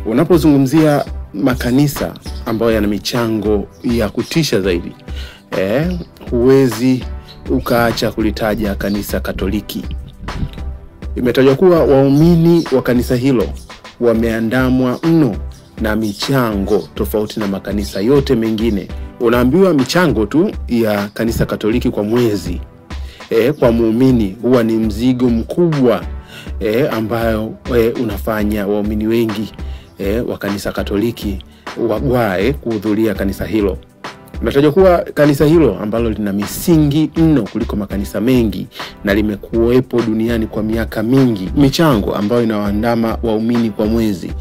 Unapozungumzia makanisa ambayo yana michango ya kutisha zaidi, huwezi ukaacha kulitaja kanisa Katoliki. Imetajwa kuwa waumini wa kanisa hilo wameandamwa mno na michango tofauti na makanisa yote mengine. Unaambiwa michango tu ya kanisa Katoliki kwa mwezi, kwa muumini huwa ni mzigo mkubwa, ambayo unafanya waumini wengi wa kanisa Katoliki wagwae kuhudhuria kanisa hilo. Imetajwa kuwa kanisa hilo ambalo lina misingi mno kuliko makanisa mengi na limekuwepo duniani kwa miaka mingi, michango ambayo inawaandama waumini kwa mwezi,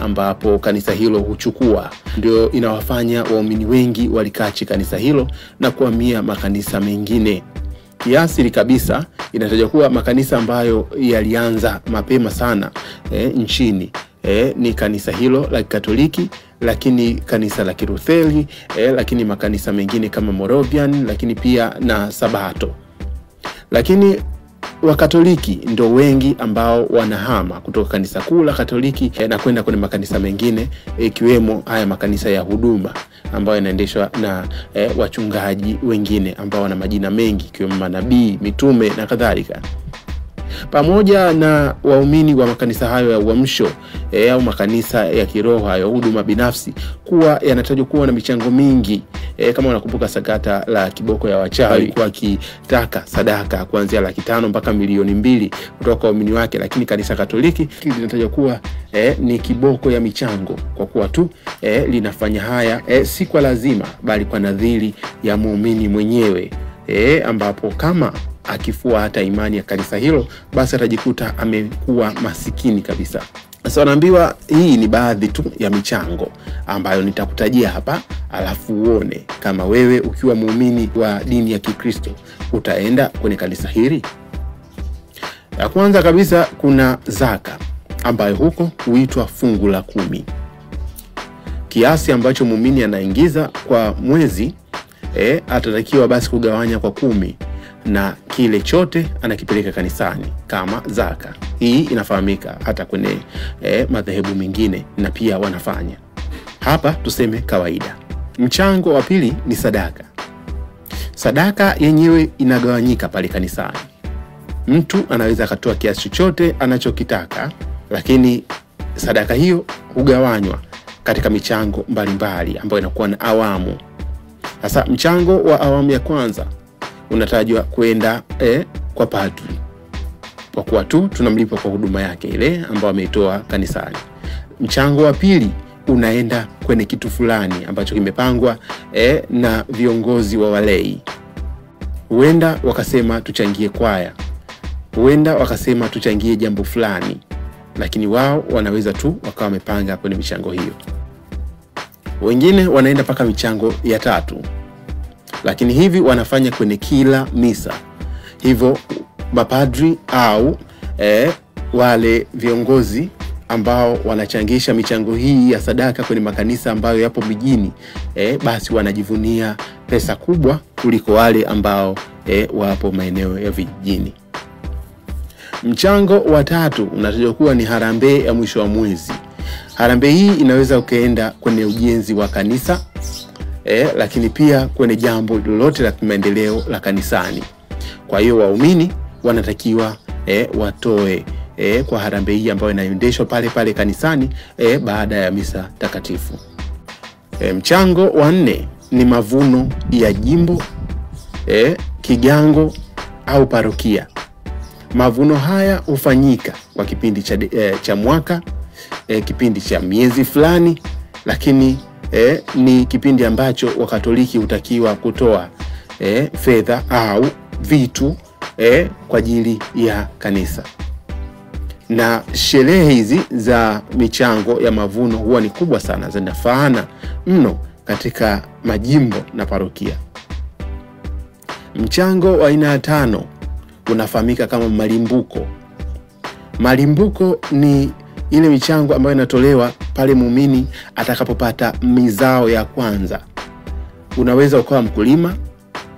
ambapo kanisa hilo huchukua, ndio inawafanya waumini wengi walikachi kanisa hilo na kuhamia makanisa mengine. Kiasili kabisa inatajwa kuwa makanisa ambayo yalianza mapema sana nchini ni kanisa hilo la Katoliki, lakini kanisa la Kilutheri, lakini makanisa mengine kama Moravian, lakini pia na Sabato. Lakini Wakatoliki ndio wengi ambao wanahama kutoka kanisa kuu la Katoliki na kwenda kwenye makanisa mengine, ikiwemo haya makanisa ya huduma ambayo yanaendeshwa na wachungaji wengine ambao wana majina mengi, ikiwemo manabii, mitume na kadhalika. Pamoja na waumini wa makanisa hayo ya uamsho au makanisa ya kiroho ya huduma binafsi kuwa yanatajwa kuwa na michango mingi, kama unakumbuka sakata la kiboko ya wachawi kwa kitaka sadaka kuanzia 500,000 mpaka 2,000,000 kutoka kwa waumini wake, lakini kanisa Katoliki linatajwa kuwa ni kiboko ya michango kwa kuwa tu linafanya haya si kwa lazima bali kwa nadhiri ya muumini mwenyewe, ambapo kama akifuata imani ya kanisa hilo basi atajikuta amekuwa masikini kabisa. Sasa naambiwa hii ni baadhi tu ya michango ambayo nitakutajia hapa, alafu uone kama wewe ukiwa muumini wa dini ya Kikristo utaenda kwenye kanisa hili. Ya kwanza kabisa kuna zaka, ambayo huko huitwa fungu la 10. Kiasi ambacho muumini anaingiza kwa mwezi atatakiwa basi kugawanya kwa 10 na kile chote anakipeleka kanisani kama zaka. Hii inafahamika hata kwenye madhehebu mengine na pia wanafanya. Hapa tuseme kawaida. Mchango wa pili ni sadaka. Sadaka yenyewe inagawanyika pale kanisani. Mtu anaweza akatoa kiasi chochote anachokitaka, lakini sadaka hiyo hugawanywa katika michango mbalimbali ambayo inakuwa na awamu. Sasa mchango wa awamu ya kwanza unatajwa kwenda kwa padri, kwa kuwa tu tunamlipa kwa huduma yake ile ambayo ameitoa kanisani. Mchango wa pili unaenda kwenye kitu fulani ambacho kimepangwa na viongozi wa walei. Huenda wakasema tuchangie kwaya, huenda wakasema tuchangie jambo fulani, lakini wao wanaweza tu wakawa wamepanga kwenye michango hiyo. Wengine wanaenda paka michango ya 3, lakini hivi wanafanya kwenye kila misa. Hivyo mapadri au wale viongozi ambao wanachangisha michango hii ya sadaka kwenye makanisa ambayo yapo mijini, basi wanajivunia pesa kubwa kuliko wale ambao wapo maeneo ya vijijini. Mchango wa 3 unatajwa kuwa ni harambee ya mwisho wa mwezi. Harambee hii inaweza ukaenda kwenye ujenzi wa kanisa, lakini pia kwenye jambo lolote la kimaendeleo la kanisani. Kwa hiyo waumini wanatakiwa watoe kwa harambee hii ambayo inaendeshwa pale pale kanisani baada ya misa takatifu. Mchango wa 4 ni mavuno ya jimbo, kigango au parokia. Mavuno haya hufanyika kwa kipindi cha mwaka, kipindi cha miezi fulani, lakini ni kipindi ambacho Wakatoliki hutakiwa kutoa fedha au vitu kwa ajili ya kanisa. Na sherehe hizi za michango ya mavuno huwa ni kubwa sana, zinafaana mno katika majimbo na parokia. Mchango wa aina ya 5 unafahamika kama malimbuko. Malimbuko ni ile michango ambayo inatolewa pale muumini atakapopata mizao ya kwanza. Unaweza ukawa mkulima,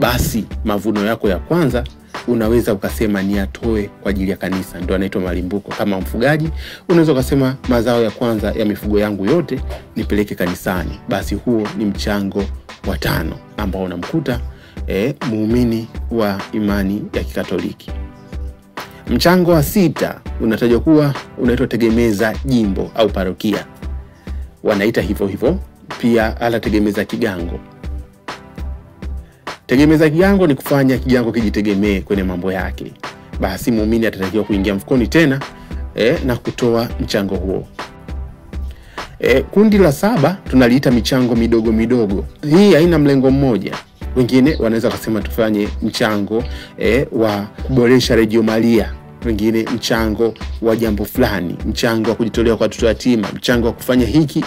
basi mavuno yako ya kwanza unaweza ukasema ni atoe kwa ajili ya kanisa, ndio anaitwa malimbuko. Kama mfugaji unaweza ukasema mazao ya kwanza ya mifugo yangu yote nipeleke kanisani, basi huo ni mchango wa 5 ambao unamkuta muumini wa imani ya Kikatoliki. Mchango wa 6 unatajwa kuwa unaitwa tegemeza jimbo au parokia. Wanaita hivyo hivyo pia ala tegemeza kigango. Tegemeza kigango ni kufanya kigango kijitegemee kwenye mambo yake. Basi muumini atatakiwa kuingia mfukoni tena na kutoa mchango huo. Kundi la 7 tunaliita michango midogo midogo. Hii haina mlengo mmoja. Wengine wanaweza kusema tufanye mchango wa kuboresha Radio Maria, wengine mchango wa jambo fulani, mchango wa kujitolea kwa watoto yatima, mchango wa kufanya hiki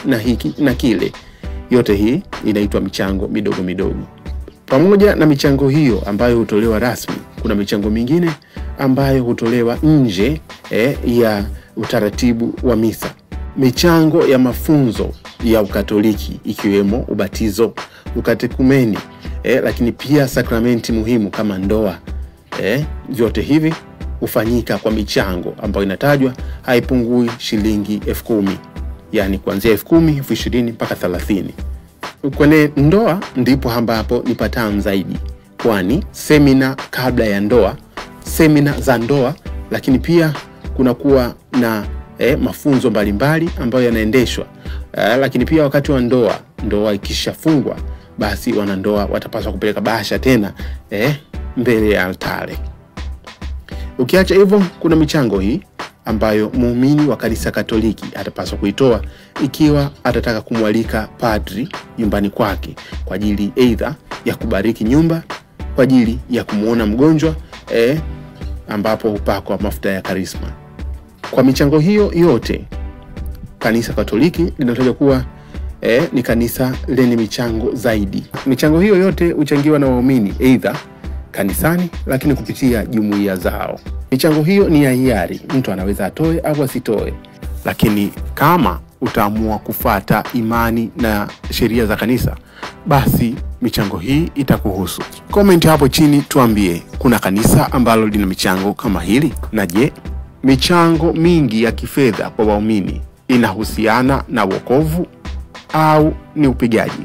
na kile. Yote hii inaitwa michango midogo midogo. Pamoja na michango hiyo ambayo hutolewa rasmi, kuna michango mingine ambayo hutolewa nje ya utaratibu wa misa. Michango ya mafunzo ya Ukatoliki ikiwemo ubatizo, ukatekumeni, lakini pia sakramenti muhimu kama ndoa. Vyote hivi hufanyika kwa michango ambayo inatajwa haipungui shilingi 10,000, yani kuanzia 10,000, 20,000 mpaka 30. Kwenye ndoa ndipo ambapo ni patamu zaidi, kwani semina kabla ya ndoa, semina za ndoa, lakini pia kunakuwa na mafunzo mbalimbali ambayo yanaendeshwa. Lakini pia wakati wa ndoa ikishafungwa, basi wanandoa watapaswa kupeleka bahasha tena mbele ya altare. Ukiacha hivyo, kuna michango hii ambayo muumini wa kanisa Katoliki atapaswa kuitoa ikiwa atataka kumwalika padri nyumbani kwake kwa ajili aidha ya kubariki nyumba, kwa ajili ya kumuona mgonjwa, ambapo hupakwa mafuta ya karisma. Kwa michango hiyo yote, kanisa Katoliki linatajwa kuwa ni kanisa lenye michango zaidi. Michango hiyo yote huchangiwa na waumini aidha kanisani, lakini kupitia jumuiya zao. Michango hiyo ni ya hiari, mtu anaweza atoe au asitoe, lakini kama utaamua kufuata imani na sheria za kanisa, basi michango hii itakuhusu. Comment hapo chini tuambie, kuna kanisa ambalo lina michango kama hili? Na je, michango mingi ya kifedha kwa waumini inahusiana na wokovu au ni upigaji?